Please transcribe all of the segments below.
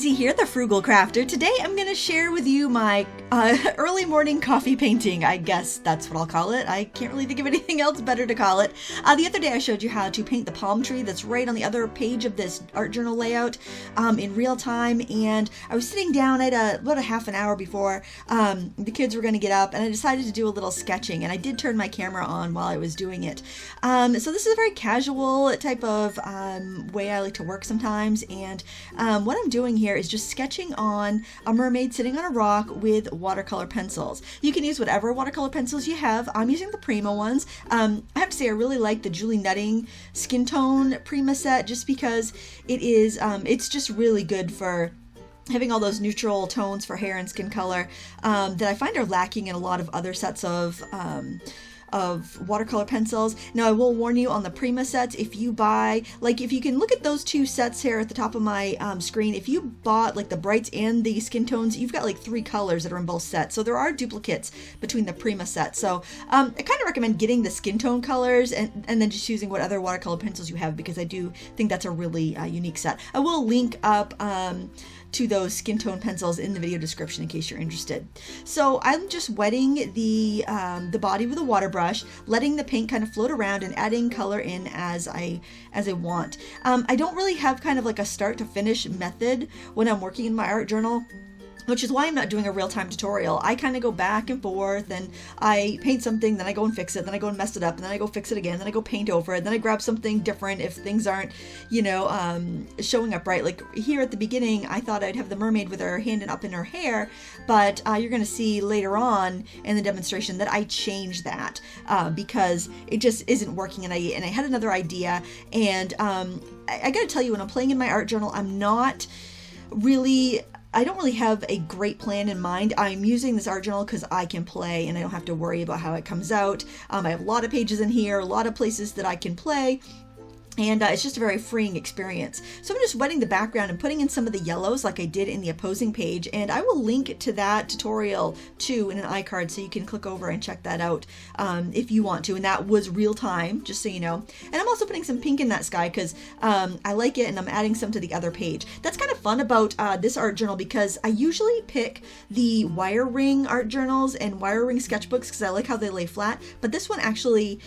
Lindsay here, the Frugal Crafter. Today I'm going to share with you my early morning coffee painting. I guess that's what I'll call it. I can't really think of anything else better to call it. The other day I showed you how to paint the palm tree that's right on the other page of this art journal layout in real time, and I was sitting down at about a half an hour before the kids were going to get up, and I decided to do a little sketching, and I did turn my camera on while I was doing it. So this is a very casual type of way I like to work sometimes, and what I'm doing here is just sketching on a mermaid sitting on a rock with watercolor pencils. You can use whatever watercolor pencils you have. I'm using the Prima ones. I have to say I really like the Julie Nutting skin tone Prima set just because it is it's just really good for having all those neutral tones for hair and skin color that I find are lacking in a lot of other sets of watercolor pencils. Now I will warn you on the Prima sets, if you buy, like if you can look at those two sets here at the top of my screen, if you bought like the brights and the skin tones, you've got like 3 colors that are in both sets. So there are duplicates between the Prima sets. So I kind of recommend getting the skin tone colors and then just using what other watercolor pencils you have, because I do think that's a really unique set. I will link up to those skin tone pencils in the video description in case you're interested. So I'm just wetting the body with a water brush, letting the paint kind of float around and adding color in as I want. I don't really have kind of like a start to finish method when I'm working in my art journal, which is why I'm not doing a real-time tutorial. I kind of go back and forth, and I paint something, then I go and fix it, then I go and mess it up, and then I go fix it again, then I go paint over it, then I grab something different if things aren't, you know, showing up right. Like here at the beginning, I thought I'd have the mermaid with her hand up in her hair, but you're going to see later on in the demonstration that I changed that because it just isn't working, and I had another idea, and I got to tell you, when I'm playing in my art journal, I don't really have a great plan in mind. I'm using this art journal because I can play and I don't have to worry about how it comes out. I have a lot of pages in here, a lot of places that I can play. And it's just a very freeing experience. So I'm just wetting the background and putting in some of the yellows like I did in the opposing page. And I will link to that tutorial too in an iCard, so you can click over and check that out if you want to. And that was real time, just so you know. And I'm also putting some pink in that sky because I like it, and I'm adding some to the other page. That's kind of fun about this art journal, because I usually pick the wire ring art journals and wire ring sketchbooks because I like how they lay flat. But this one actually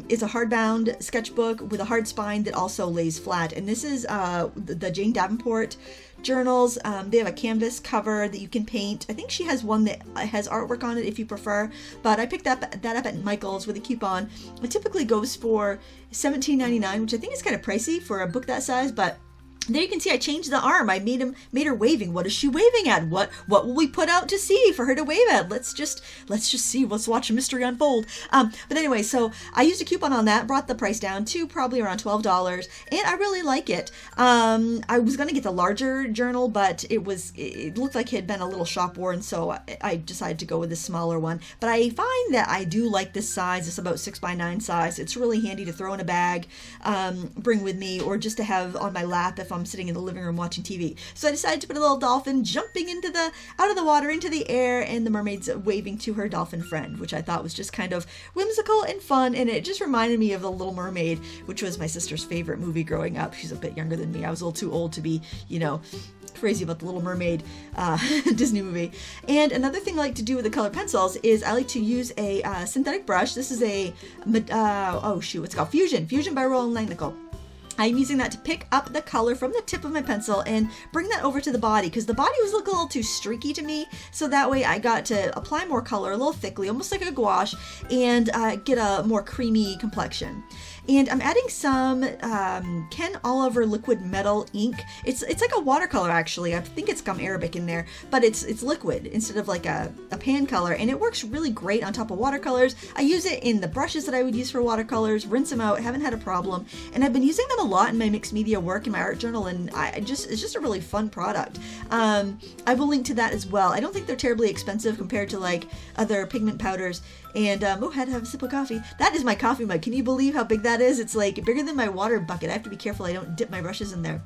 is a hardbound sketchbook with a hard spine that also lays flat, and this is the Jane Davenport journals. They have a canvas cover that you can paint. I think she has one that has artwork on it if you prefer, but I picked that up at Micheals with a coupon. It typically goes for $17.99, which I think is kind of pricey for a book that size, but there you can see I changed the arm. I made her waving. What is she waving at? What will we put out to sea for her to wave at? Let's just see. Let's watch a mystery unfold. But anyway, so I used a coupon on that, brought the price down to probably around $12, and I really like it. I was gonna get the larger journal, but it looked like it had been a little shop worn, so I decided to go with the smaller one. But I find that I do like this size. It's about 6x9 size. It's really handy to throw in a bag, bring with me, or just to have on my lap if I'm sitting in the living room watching TV. So I decided to put a little dolphin jumping out of the water into the air, and the mermaid's waving to her dolphin friend, which I thought was just kind of whimsical and fun, and it just reminded me of The Little Mermaid, which was my sister's favorite movie growing up. She's a bit younger than me. I was a little too old to be, you know, crazy about The Little Mermaid Disney movie. And another thing I like to do with the color pencils is I like to use a synthetic brush. This is a what's it called? Fusion by Roland Langnickel. I'm using that to pick up the color from the tip of my pencil and bring that over to the body, because the body was looking a little too streaky to me. So that way I got to apply more color a little thickly, almost like a gouache, and get a more creamy complexion. And I'm adding some Ken Oliver liquid metal ink. It's like a watercolor, actually. I think it's gum arabic in there, but it's liquid instead of like a pan color, and it works really great on top of watercolors. I use it in the brushes that I would use for watercolors, rinse them out, haven't had a problem, and I've been using them a lot in my mixed media work in my art journal, and it's just a really fun product. I will link to that as well. I don't think they're terribly expensive compared to like other pigment powders. And had to have a sip of coffee. That is my coffee mug. Can you believe how big that is? It's like bigger than my water bucket. I have to be careful I don't dip my brushes in there.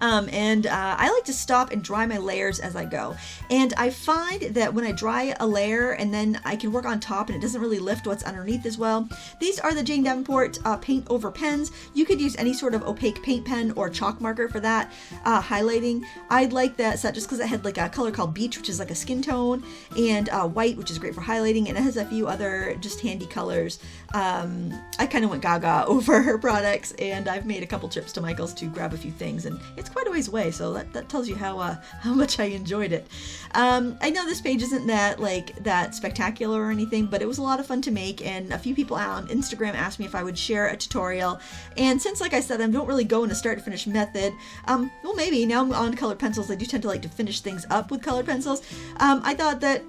And I like to stop and dry my layers as I go. And I find that when I dry a layer and then I can work on top and it doesn't really lift what's underneath as well. These are the Jane Davenport paint over pens. You could use any sort of opaque paint pen or chalk marker for that highlighting. I like that set just because it had like a color called Beach, which is like a skin tone, and white, which is great for highlighting, and it has a few other just handy colors. I kind of went gaga over her products, and I've made a couple trips to Micheals to grab a few things, and it's quite a ways away, so that tells you how much I enjoyed it. I know this page isn't that spectacular or anything, but it was a lot of fun to make, and a few people on Instagram asked me if I would share a tutorial, and since, like I said, I don't really go in a start to finish method, well, maybe now I'm on colored pencils. I do tend to like to finish things up with colored pencils. I thought that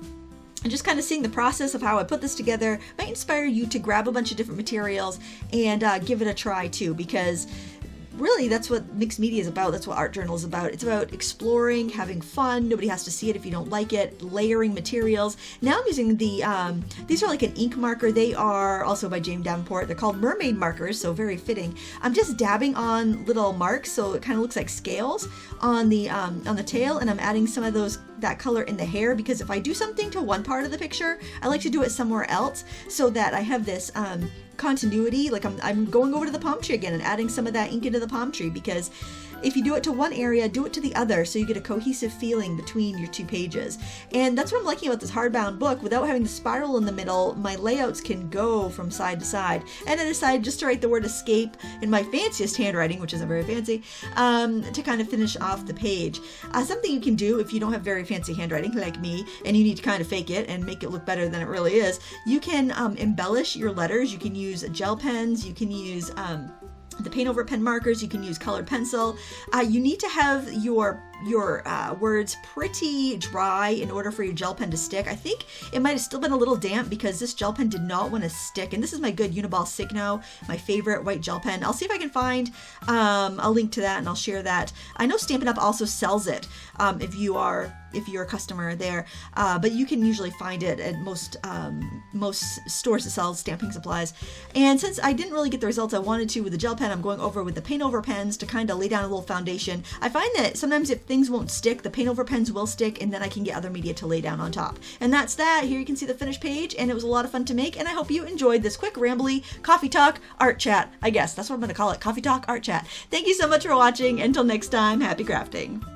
just kind of seeing the process of how I put this together might inspire you to grab a bunch of different materials and give it a try too, because really that's what mixed media is about. That's what art journal is about. It's about exploring, having fun. Nobody has to see it if you don't like it. Layering materials. Now I'm using the these are like an ink marker. They are also by Jane Davenport. They're called Mermaid markers, so very fitting. I'm just dabbing on little marks, so it kind of looks like scales on the tail, and I'm adding some of that color in the hair, because if I do something to one part of the picture, I like to do it somewhere else so that I have this continuity. Like I'm going over to the palm tree again and adding some of that ink into the palm tree, because if you do it to one area, do it to the other, so you get a cohesive feeling between your two pages. And that's what I'm liking about this hardbound book. Without having the spiral in the middle, my layouts can go from side to side. And I decided just to write the word escape in my fanciest handwriting, which isn't very fancy, to kind of finish off the page. Something you can do if you don't have very fancy handwriting like me, and you need to kind of fake it and make it look better than it really is, you can embellish your letters. You can use gel pens, you can use the paint over pen markers, you can use colored pencil. You need to have your words pretty dry in order for your gel pen to stick. I think it might have still been a little damp because this gel pen did not want to stick. And this is my good Uniball Signo, my favorite white gel pen. I'll see if I can find a link to that, and I'll share that. I know Stampin' Up! Also sells it if you're a customer there, but you can usually find it at most stores that sell stamping supplies. And since I didn't really get the results I wanted to with the gel pen, I'm going over with the paint over pens to kind of lay down a little foundation. I find that sometimes if things won't stick, the paint over pens will stick, and then I can get other media to lay down on top. And that's that. Here you can see the finished page, and it was a lot of fun to make, and I hope you enjoyed this quick rambly coffee talk art chat. I guess that's what I'm going to call it, coffee talk art chat. Thank you so much for watching. Until next time, happy crafting.